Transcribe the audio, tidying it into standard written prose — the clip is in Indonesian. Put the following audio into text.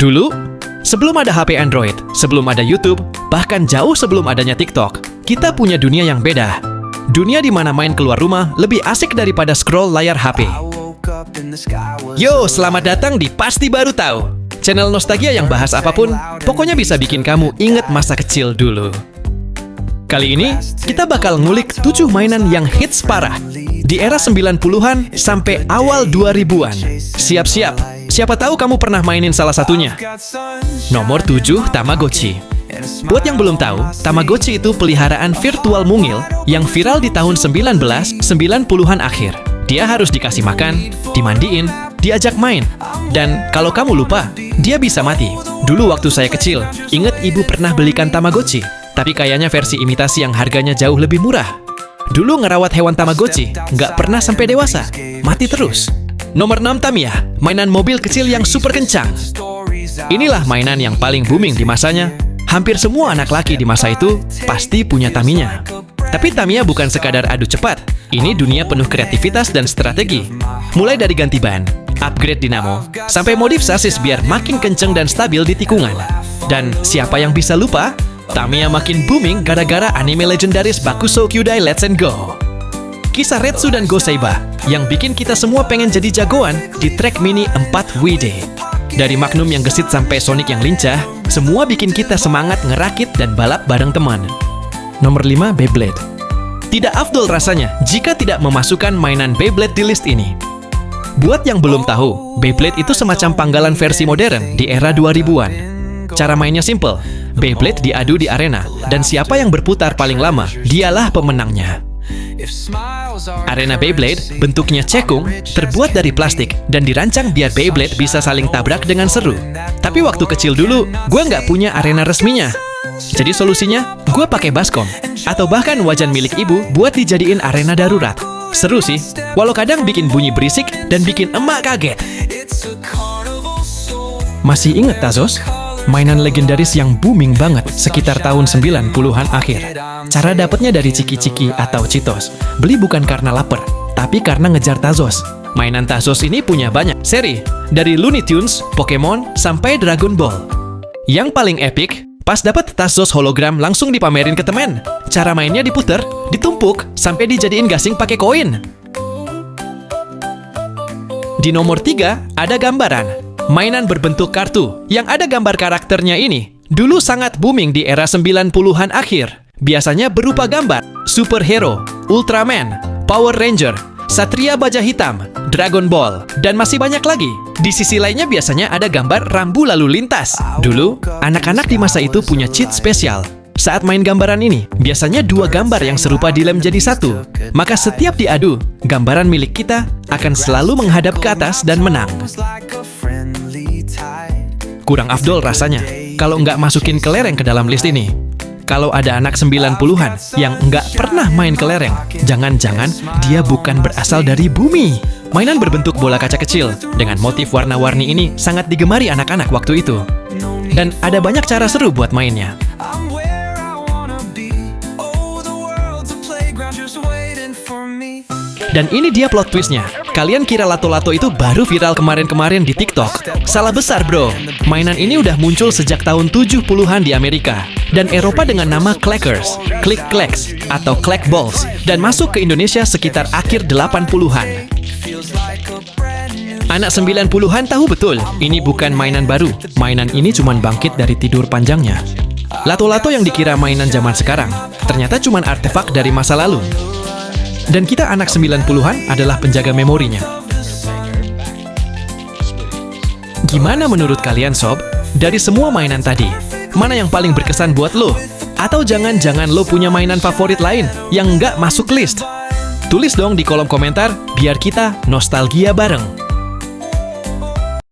Dulu, sebelum ada HP Android, sebelum ada YouTube, bahkan jauh sebelum adanya TikTok, kita punya dunia yang beda. Dunia di mana main keluar rumah lebih asik daripada scroll layar HP. Yo, selamat datang di Pasti Baru Tahu. Channel nostalgia yang bahas apapun, pokoknya bisa bikin kamu inget masa kecil dulu. Kali ini, kita bakal ngulik 7 mainan yang hits parah di era 90-an sampai awal 2000-an. Siap-siap, siapa tahu kamu pernah mainin salah satunya. Nomor 7, Tamagotchi. Buat yang belum tahu, Tamagotchi itu peliharaan virtual mungil yang viral di tahun 1990-an akhir. Dia harus dikasih makan, dimandiin, diajak main. Dan kalau kamu lupa, dia bisa mati. Dulu waktu saya kecil, inget ibu pernah belikan Tamagotchi. Tapi kayaknya versi imitasi yang harganya jauh lebih murah. Dulu ngerawat hewan Tamagotchi, nggak pernah sampai dewasa. Mati terus. Nomor 6, Tamiya. Mainan mobil kecil yang super kencang. Inilah mainan yang paling booming di masanya. Hampir semua anak laki di masa itu pasti punya Tamiya. Tapi Tamiya bukan sekadar adu cepat. Ini dunia penuh kreativitas dan strategi. Mulai dari ganti ban, upgrade dinamo, sampai modif sasis biar makin kenceng dan stabil di tikungan. Dan siapa yang bisa lupa? Tamiya makin booming gara-gara anime legendaris Bakusou Kyudai Let's and Go. Kisah Retsu dan Goseiba yang bikin kita semua pengen jadi jagoan di track mini 4 WD. Dari Magnum yang gesit sampai Sonic yang lincah, semua bikin kita semangat ngerakit dan balap bareng teman. Nomor 5, Beyblade. Tidak afdol rasanya jika tidak memasukkan mainan Beyblade di list ini. Buat yang belum tahu, Beyblade itu semacam panggalan versi modern di era 2000-an. Cara mainnya simple. Beyblade diadu di arena, dan siapa yang berputar paling lama, dialah pemenangnya. Arena Beyblade bentuknya cekung, terbuat dari plastik, dan dirancang biar Beyblade bisa saling tabrak dengan seru. Tapi waktu kecil dulu, gue nggak punya arena resminya. Jadi solusinya, gue pakai baskom, atau bahkan wajan milik ibu buat dijadiin arena darurat. Seru sih, walau kadang bikin bunyi berisik dan bikin emak kaget. Masih inget Tazos? Mainan legendaris yang booming banget sekitar tahun 90-an akhir. Cara dapetnya dari ciki-ciki atau Cheetos. Beli bukan karena lapar, tapi karena ngejar Tazos. Mainan Tazos ini punya banyak seri, dari Looney Tunes, Pokemon, sampai Dragon Ball. Yang paling epic, pas dapet Tazos hologram langsung dipamerin ke temen. Cara mainnya diputer, ditumpuk, sampai dijadiin gasing pakai koin. Di nomor 3, ada gambaran. Mainan berbentuk kartu yang ada gambar karakternya ini dulu sangat booming di era 90-an akhir. Biasanya berupa gambar superhero, Ultraman, Power Ranger, Satria Baja Hitam, Dragon Ball, dan masih banyak lagi. Di sisi lainnya biasanya ada gambar rambu lalu lintas. Dulu, anak-anak di masa itu punya cheat spesial. Saat main gambaran ini, biasanya 2 gambar yang serupa dilem jadi satu. Maka setiap diadu, gambaran milik kita akan selalu menghadap ke atas dan menang. Kurang afdol rasanya kalau nggak masukin kelereng ke dalam list ini. Kalau ada anak 90-an yang nggak pernah main kelereng, jangan-jangan dia bukan berasal dari bumi. Mainan berbentuk bola kaca kecil dengan motif warna-warni ini sangat digemari anak-anak waktu itu. Dan ada banyak cara seru buat mainnya. Dan ini dia plot twistnya. Kalian kira lato-lato itu baru viral kemarin-kemarin di TikTok? Salah besar bro. Mainan ini udah muncul sejak tahun 70-an di Amerika dan Eropa dengan nama Clackers, Click Clacks, atau Clack Balls, dan masuk ke Indonesia sekitar akhir 80-an. Anak 90-an tahu betul, ini bukan mainan baru. Mainan ini cuma bangkit dari tidur panjangnya. Lato-lato yang dikira mainan zaman sekarang, ternyata cuma artefak dari masa lalu. Dan kita anak 90-an adalah penjaga memorinya. Gimana menurut kalian sob? Dari semua mainan tadi, mana yang paling berkesan buat lo? Atau jangan-jangan lo punya mainan favorit lain yang nggak masuk list? Tulis dong di kolom komentar biar kita nostalgia bareng.